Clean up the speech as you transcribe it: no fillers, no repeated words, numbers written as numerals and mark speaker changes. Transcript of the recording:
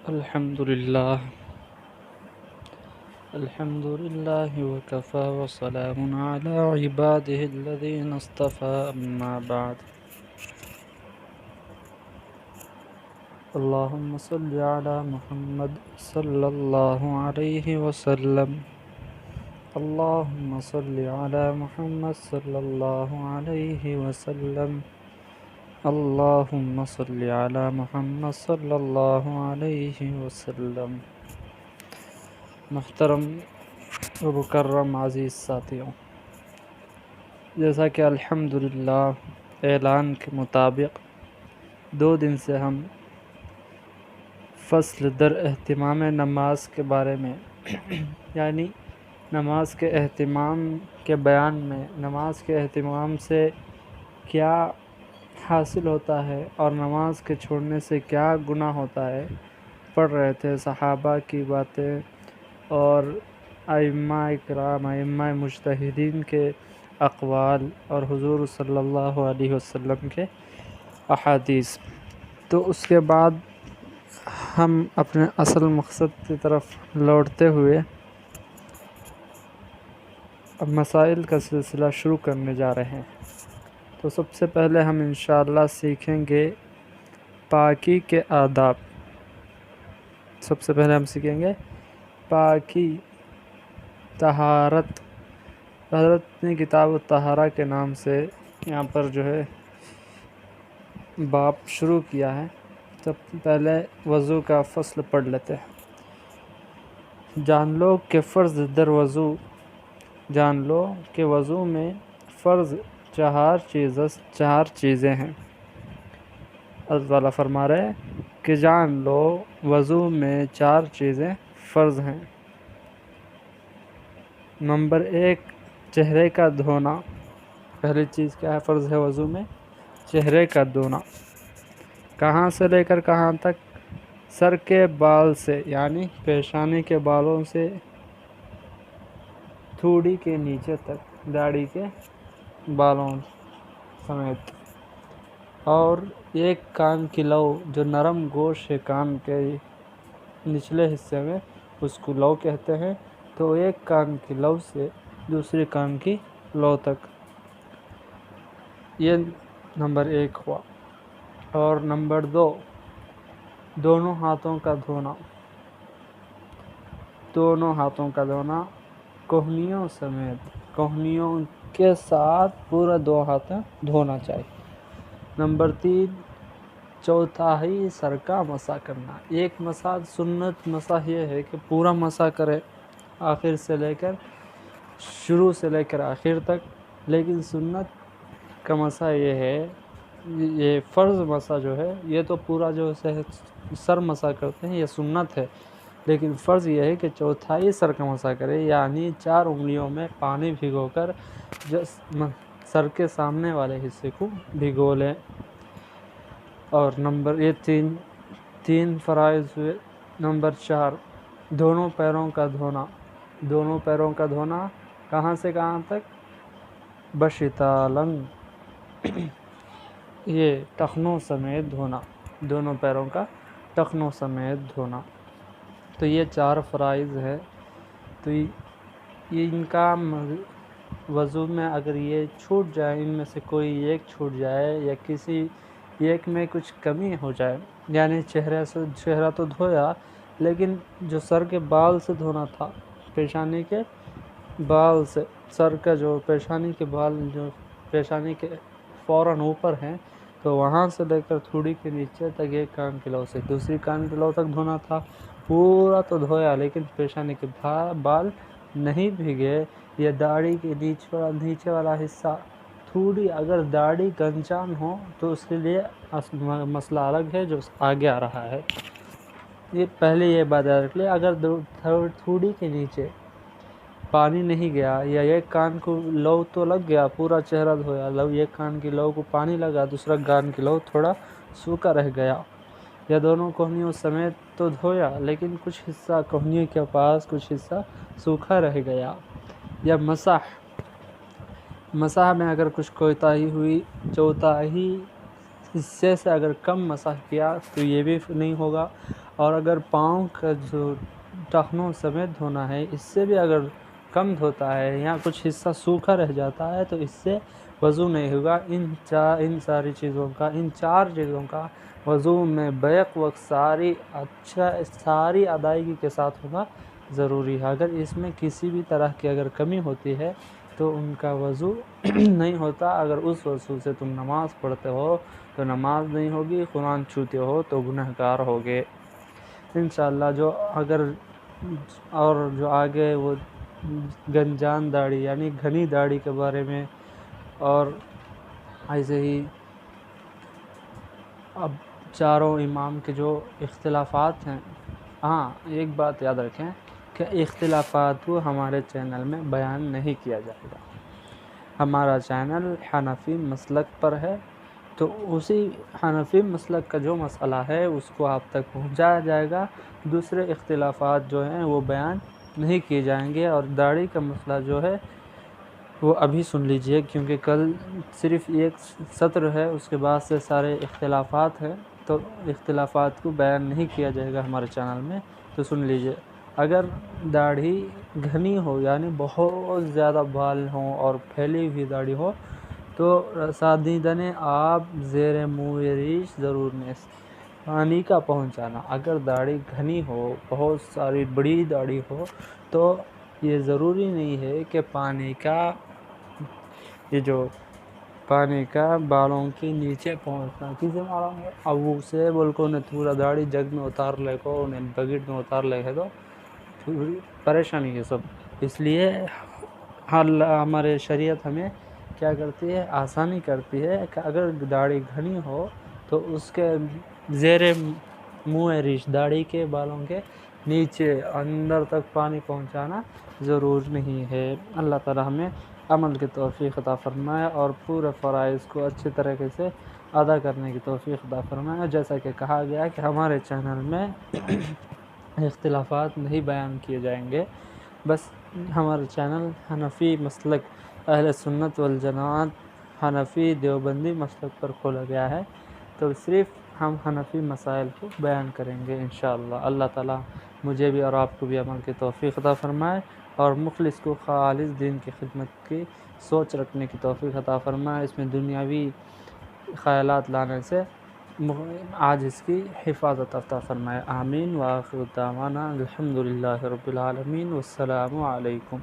Speaker 1: الحمد لله الحمد لله وكفى وسلام على عباده الذين اصطفى أما بعد اللهم صل على محمد صلى الله عليه وسلم اللهم صل على محمد صلى الله عليه وسلم اللهم صل على محمد صلی اللہ علیہ وسلم۔ محترم و مکرم عزیز ساتھیوں، جیسا کہ الحمدللہ اعلان کے مطابق 2 دن سے ہم فصل در اہتمام نماز کے بارے میں یعنی نماز کے اہتمام کے بیان میں نماز کے اہتمام سے کیا حاصل ہوتا ہے اور نماز کے چھوڑنے سے کیا گناہ ہوتا ہے پڑھ رہے تھے۔ صحابہ کی باتیں اور ائمہ اکرام ائمہ مجتہدین کے اقوال اور حضور صلی اللہ علیہ وسلم کے احادیث۔ تو اس کے بعد ہم اپنے اصل مقصد کی طرف لوٹتے ہوئے اب مسائل کا سلسلہ شروع کرنے جا رہے ہیں۔ تو سب سے پہلے ہم انشاءاللہ سیکھیں گے پاکی کے آداب۔ سب سے پہلے ہم سیکھیں گے پاکی، طہارت۔ حضرت نے کتاب الطہارہ کے نام سے یہاں پر جو ہے باب شروع کیا ہے۔ سب سے پہلے وضو کا فصل پڑھ لیتے ہیں۔ جان لو کہ فرض در وضو، جان لو کہ وضو میں فرض 4 چیزیں ہیں۔ اللہ تعالیٰ فرما رہے ہیں کہ جان لو وضو میں 4 چیزیں فرض ہیں۔ نمبر 1 چہرے کا دھونا۔ پہلی چیز کیا ہے فرض ہے وضو میں؟ چہرے کا دھونا۔ کہاں سے لے کر کہاں تک؟ سر کے بال سے یعنی پیشانی کے بالوں سے تھوڑی کے نیچے تک، داڑھی کے بالوں سمیت، اور ایک کان کی لو جو نرم گوشت ہے کان کے نچلے حصے میں، اس کو لو کہتے ہیں۔ تو ایک کان کی لو سے دوسری کان کی لو تک، یہ نمبر 1 ہوا۔ اور نمبر 2 دونوں ہاتھوں کا دھونا۔ دونوں ہاتھوں کا دھونا کوہنیوں سمیت، کوہنیوں کے ساتھ پورا 2 ہاتھ دھونا چاہیے۔ نمبر 3 چوتھائی سر کا مسح کرنا۔ ایک مسح سنت مسح یہ ہے کہ پورا مسح کرے آخر سے لے کر شروع سے لے کر آخر تک، لیکن سنت کا مسح یہ ہے، یہ فرض مسح جو ہے یہ تو پورا جو سر مسح کرتے ہیں یہ سنت ہے، لیکن فرض یہ ہے کہ چوتھائی سر کا مسح کرے، یعنی 4 انگلیوں میں پانی بھگو کر سر کے سامنے والے حصے کو بھگو لیں۔ اور نمبر 3 فرائض ہوئے۔ نمبر 4 دونوں پیروں کا دھونا۔ دونوں پیروں کا دھونا کہاں سے کہاں تک؟ بشتالنگ، یہ ٹخنوں سمیت دھونا، دونوں پیروں کا ٹخنوں سمیت دھونا۔ تو یہ 4 فرائض ہے۔ تو ان کا وضو میں اگر یہ چھوٹ جائے، ان میں سے کوئی ایک چھوٹ جائے یا کسی ایک میں کچھ کمی ہو جائے، یعنی چہرہ تو دھویا لیکن جو سر کے بال سے دھونا تھا، پیشانی کے بال سے، سر کا جو پیشانی کے بال جو پیشانی کے فوراً اوپر ہیں، تو وہاں سے لے کر تھوڑی کے نیچے تک ایک کان کی لو سے دوسری کان کی لو تک دھونا تھا۔ پورا تو دھویا لیکن پیشانی کے بال نہیں بھیگے، یا داڑھی کے نیچے والا حصہ تھوڑی، اگر داڑھی گنجان ہو تو اس کے لیے مسئلہ الگ ہے جو آگے آ رہا ہے۔ یہ پہلے یہ بات یاد رکھ لیں، اگر تھوڑی کے نیچے پانی نہیں گیا یا ایک کان کو لو تو لگ گیا، پورا چہرہ دھویا، ایک کان کی لو کو پانی لگا، دوسرا کان کی لو تھوڑا سوکھا رہ گیا، یا دونوں کوہنیوں سمیت تو دھویا لیکن کچھ حصہ کوہنیوں کے پاس کچھ حصہ سوکھا رہ گیا، یا مسح میں اگر کچھ کوتاہی ہوئی، چوتھائی حصے سے اگر کم مسح کیا تو یہ بھی نہیں ہوگا۔ اور اگر پاؤں کا جو ٹخنوں سمیت دھونا ہے اس سے بھی اگر کم دھوتا ہے یا کچھ حصہ سوکھا رہ جاتا ہے تو اس سے وضو نہیں ہوگا۔ ان ساری چیزوں کا، ان 4 چیزوں کا وضو میں بیک وقت ساری ادائیگی کے ساتھ ہونا ضروری ہے۔ اگر اس میں کسی بھی طرح کی اگر کمی ہوتی ہے تو ان کا وضو نہیں ہوتا۔ اگر اس وضو سے تم نماز پڑھتے ہو تو نماز نہیں ہوگی، قرآن چھوتے ہو تو گنہگار ہوگے انشاءاللہ۔ اور جو آگے وہ گنجان داڑھی یعنی گھنی داڑھی کے بارے میں، اور ایسے ہی اب چاروں امام کے جو اختلافات ہیں، ہاں ایک بات یاد رکھیں کہ اختلافات کو ہمارے چینل میں بیان نہیں کیا جائے گا۔ ہمارا چینل حنفی مسلک پر ہے، تو اسی حنفی مسلک کا جو مسئلہ ہے اس کو آپ تک پہنچایا جائے گا۔ دوسرے اختلافات جو ہیں وہ بیان نہیں کیے جائیں گے۔ اور داڑھی کا مسئلہ جو ہے وہ ابھی سن لیجئے، کیونکہ کل صرف ایک سطر ہے، اس کے بعد سے سارے اختلافات ہیں، تو اختلافات کو بیان نہیں کیا جائے گا ہمارے چینل میں، تو سن لیجئے۔ اگر داڑھی گھنی ہو یعنی بہت زیادہ بال ہوں اور پھیلی ہوئی داڑھی ہو تو رسادیدن آپ زیر منہ ریش ضرور نیست پانی کا پہنچانا۔ اگر داڑھی گھنی ہو، بہت ساری بڑی داڑھی ہو، تو یہ ضروری نہیں ہے کہ پانی کا بالوں کے نیچے پہنچنا۔ کسی معلوم ہے اب اسے بلکہ انہیں تھوڑا داڑھی جگ میں اتار لے کو، انہیں بگٹ میں اتار لے تو تھوڑی پریشانی ہے سب۔ اس لیے ہمارے شریعت ہمیں کیا کرتی ہے، آسانی کرتی ہے کہ اگر داڑھی گھنی ہو تو اس کے زیر منہ ریش، داڑھی کے بالوں کے نیچے اندر تک پانی پہنچانا ضرور نہیں ہے۔ اللہ تعالی ہمیں عمل کی توفیق عطا فرمائے اور پورے فرائض کو اچھی طریقے سے ادا کرنے کی توفیق عطا فرمائے۔ جیسا کہ کہا گیا کہ ہمارے چینل میں اختلافات نہیں بیان کیے جائیں گے، بس ہمارا چینل حنفی مسلک اہل سنت والجماعت حنفی دیوبندی مسلک پر کھولا گیا ہے، تو صرف ہم حنفی مسائل کو بیان کریں گے انشاءاللہ۔ اللہ تعالی مجھے بھی اور آپ کو بھی عمل کی توفیق عطا فرمائے اور مخلص کو خالص دین کی خدمت کی سوچ رکھنے کی توفیق عطا فرمائے، اس میں دنیاوی خیالات لانے سے عاجز کی حفاظت عطا فرمائے۔ آمین۔ وآخر دعوانا الحمدللہ رب العالمین، والسلام علیکم۔